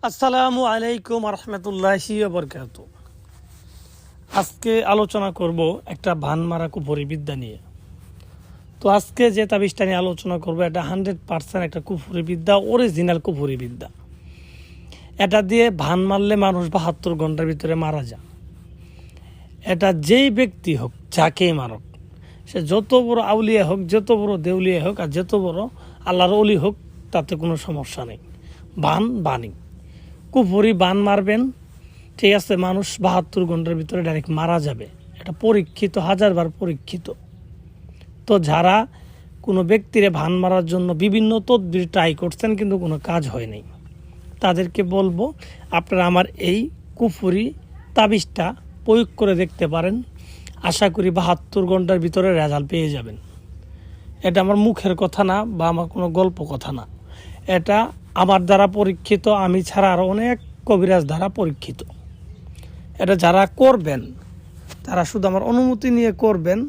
আসসালামু আলাইকুম রহমতুল্লাহি বরকাতু। আজকে আলোচনা করব একটা ভান মারা কুফরি বিদ্যা নিয়ে। তো আজকে যে তাবিজটা নিয়ে আলোচনা করব এটা 100% একটা কুফরি বিদ্যা, অরিজিনাল কুফরি বিদ্যা। এটা দিয়ে ভান মারলে মানুষ 72 ঘন্টার ভিতরে মারা যায়। এটা যেই ব্যক্তি হোক, যাকেই মারক, সে যত বড় আউলিয়া হোক, যত বড় দেউলিয়া হোক, আর যত বড় আল্লাহর অলি হোক, তাতে কোনো সমস্যা নেই। বানি কুফরি বান মারবেন, ঠিক আছে, মানুষ 72 ঘন্টার ভিতরে ডাইরেক্ট মারা যাবে। এটা পরীক্ষিত, হাজারবার পরীক্ষিত। তো যারা কোনো ব্যক্তিরে ভান মারার জন্য বিভিন্ন তদবির ট্রাই করছেন কিন্তু কোনো কাজ হয় নাই, তাদেরকে বলবো আপনারা আমার এই কুফরি তাবিজটা প্রয়োগ করে দেখতে পারেন। আশা করি 72 ঘন্টার ভিতরে রেজাল্ট পেয়ে যাবেন। এটা আমার মুখের কথা না বা আমার কোনো গল্প কথা না, এটা আমার দ্বারা পরীক্ষিত। আমি ছাড়া আরও অনেক কবিরাজ দ্বারা পরীক্ষিত। এটা যারা করবেন তারা শুধু আমার অনুমতি নিয়ে করবেন,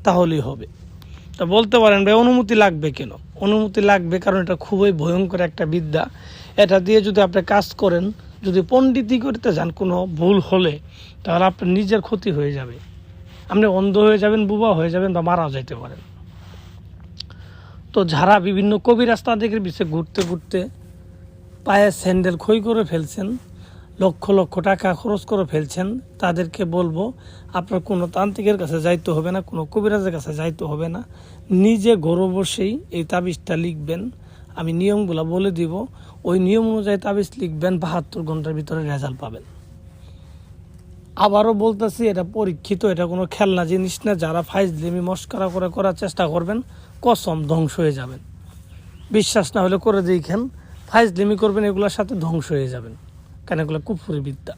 তাহলেই হবে। তা বলতে পারেন ভাই অনুমতি লাগবে কেন? অনুমতি লাগবে কারণ এটা খুবই ভয়ঙ্কর একটা বিদ্যা। এটা দিয়ে যদি আপনি কাজ করেন, যদি পণ্ডিতি করতে যান, কোনো ভুল হলে তাহলে আপনার নিজের ক্ষতি হয়ে যাবে। আপনি অন্ধ হয়ে যাবেন, বুবা হয়ে যাবেন, বা মারা যাইতে পারেন। তো যারা বিভিন্ন কবিরাজ তান্ত্রিকের পিছিয়ে ঘুরতে ঘুরতে পায়ে স্যান্ডেল ক্ষয় করে ফেলছেন, লক্ষ লক্ষ টাকা খরচ করে ফেলছেন, তাদেরকে বলবো আপনার কোনো তান্ত্রিকের কাছে যাইতে হবে না, কোনো কবিরাজের কাছে যাইতে হবে না। নিজে ঘরে বসেই এই তাবিজটা লিখবেন। আমি নিয়মগুলো বলে দিব, ওই নিয়ম অনুযায়ী তাবিজ লিখবেন, 72 ঘন্টার ভিতরে রেজাল্ট পাবেন। আবারও বলতেছি, এটা পরীক্ষিত, এটা কোনো খেলনা জিনিস না। যারা ফাইজলামি মস্করা করে করার চেষ্টা করবেন, কসম ধ্বংস হয়ে যাবেন। বিশ্বাস না হলে করে দেখেন, ফাইজলামি করবেন, এগুলোর সাথে ধ্বংস হয়ে যাবেন, কেন এগুলো কুফরি বিদ্যা।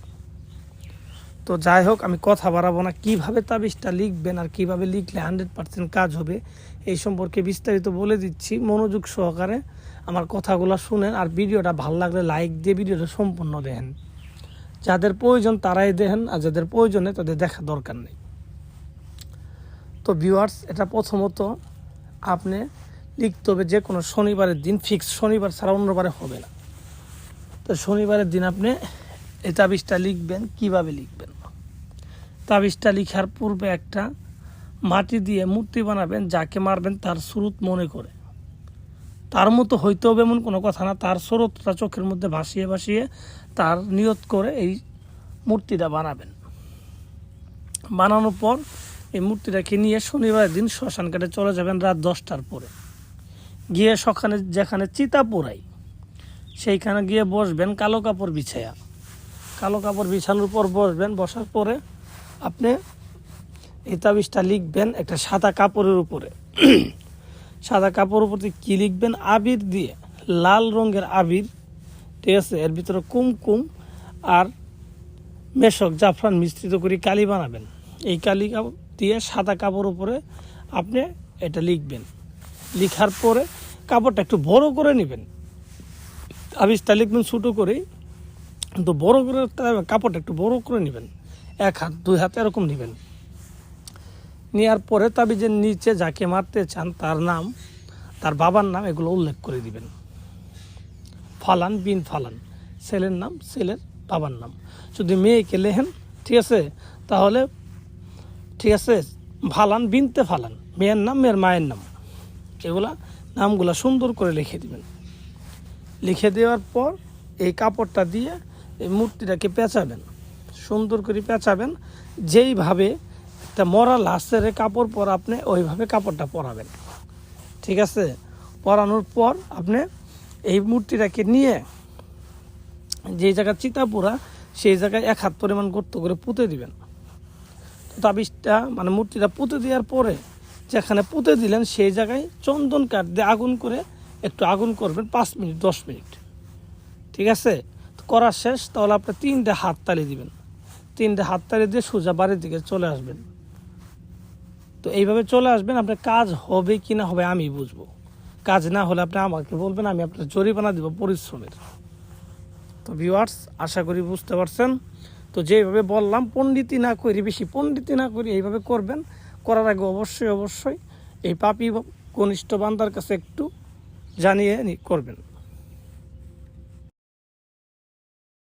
তো যাই হোক, আমি কথা বাড়াবো না। কীভাবে তাবিজটা লিখবেন আর কীভাবে লিখলে 100% কাজ হবে এই সম্পর্কে বিস্তারিত বলে দিচ্ছি। মনোযোগ সহকারে আমার কথাগুলো শুনেন, আর ভিডিওটা ভালো লাগলে লাইক দিয়ে ভিডিওটা সম্পূর্ণ দেখেন। যাদের প্রয়োজন তারাই দেখেন, আর যাদের প্রয়োজনে তাদের দেখা দরকার নেই। তো ভিউয়ার্স, এটা প্রথমত আপনি লিখতে হবে যে কোনো শনিবারের দিন, ফিক্স শনিবার ছাড়া অন্যবারে হবে না। তো শনিবারের দিন আপনি এই তাবিজটা লিখবেন। কিভাবে লিখবেন? তাবিজটা লিখার পূর্বে একটা মাটি দিয়ে মূর্তি বানাবেন, যাকে মারবেন তার সুরত মনে করে। তার মতো হইতে হবে এমন কোনো কথা না, তার সুরতটা চোখের মধ্যে ভাসিয়ে ভাসিয়ে তার নিয়ত করে এই মূর্তিটা বানাবেন। বানানোর পর এই মূর্তিটাকে নিয়ে শনিবারের দিন শ্মশান ঘাটে চলে যাবেন রাত 10টার পরে। গিয়ে সখানে যেখানে চিতা পোড়াই সেইখানে গিয়ে বসবেন কালো কাপড় বিছায়া। কালো কাপড় বিছানোর পর বসবেন। বসার পরে আপনি এই তাবিজটা লিখবেন একটা সাদা কাপড়ের উপরে। সাদা কাপড়ের উপরে কী লিখবেন? আবির দিয়ে, লাল রঙের আবির, ঠিক আছে, এর ভিতরে কুমকুম আর মেশক জাফরান মিশ্রিত করে কালি বানাবেন। এই কালি দিয়ে সাদা কাপড়ের উপরে আপনি এটা লিখবেন। লিখার পরে কাপড়টা একটু বড় করে নেবেন। তাবিজটা লিখবেন ছোটো করেই, কিন্তু বড় করে কাপড়টা একটু বড় করে নেবেন, 1 হাত 2 হাত এরকম নেবেন। নেওয়ার পরে তাবিজের নিচে যাকে মারতে চান তার নাম, তার বাবার নাম, এগুলো উল্লেখ করে দিবেন। ফালান বিন ফালান, ছেলের নাম, ছেলের বাবার নাম। যদি মেয়েকে লেখেন, ঠিক আছে, তাহলে ঠিক আছে, ফালান বিনতে ফালান, মেয়ের নাম, মেয়ের মায়ের নাম, এগুলা নামগুলা সুন্দর করে লিখে দিবেন। লিখে দেওয়ার পর এই কাপড়টা দিয়ে এই মূর্তিটাকে পেঁচাবেন, সুন্দর করে পেঁচাবেন। যেইভাবে একটা মরা লাশের কাপড় পরা আপনি ওইভাবে কাপড়টা পরাবেন, ঠিক আছে। পরানোর পর আপনি এই মূর্তিটাকে নিয়ে যে জায়গায় চিতা পোড়া সেই জায়গায় 1 হাত পরিমাণ গর্ত করে পুঁতে দিবেন। তাবিজটা মানে মূর্তিটা পুঁতে দেওয়ার পরে যেখানে পুঁতে দিলেন সেই জায়গায় চন্দন কাঠ দিয়ে আগুন করে একটু আগুন করবেন 5 মিনিট 10 মিনিট, ঠিক আছে। করা শেষ, তাহলে আপনি 3টে হাত তালি দিবেন। 3টে হাত তালি দিয়ে সোজা বাড়ির দিকে চলে আসবেন। তো এইভাবে চলে আসবেন। আপনার কাজ হবে কি না হবে আমি বুঝবো। কাজ না হলে আপনি আমাকে বলবেন, আমি আপনার জরিমানা দিব পরিশ্রমের। তো ভিউয়ার্স, আশা করি বুঝতে পারছেন। তো যেভাবে বললাম, পণ্ডিতি না করি, বেশি পণ্ডিতি না করি, এইভাবে করবেন। করার আগে অবশ্যই এই পাপী কনিষ্ঠ বান্দার কাছে একটু জানিয়ে করবেন।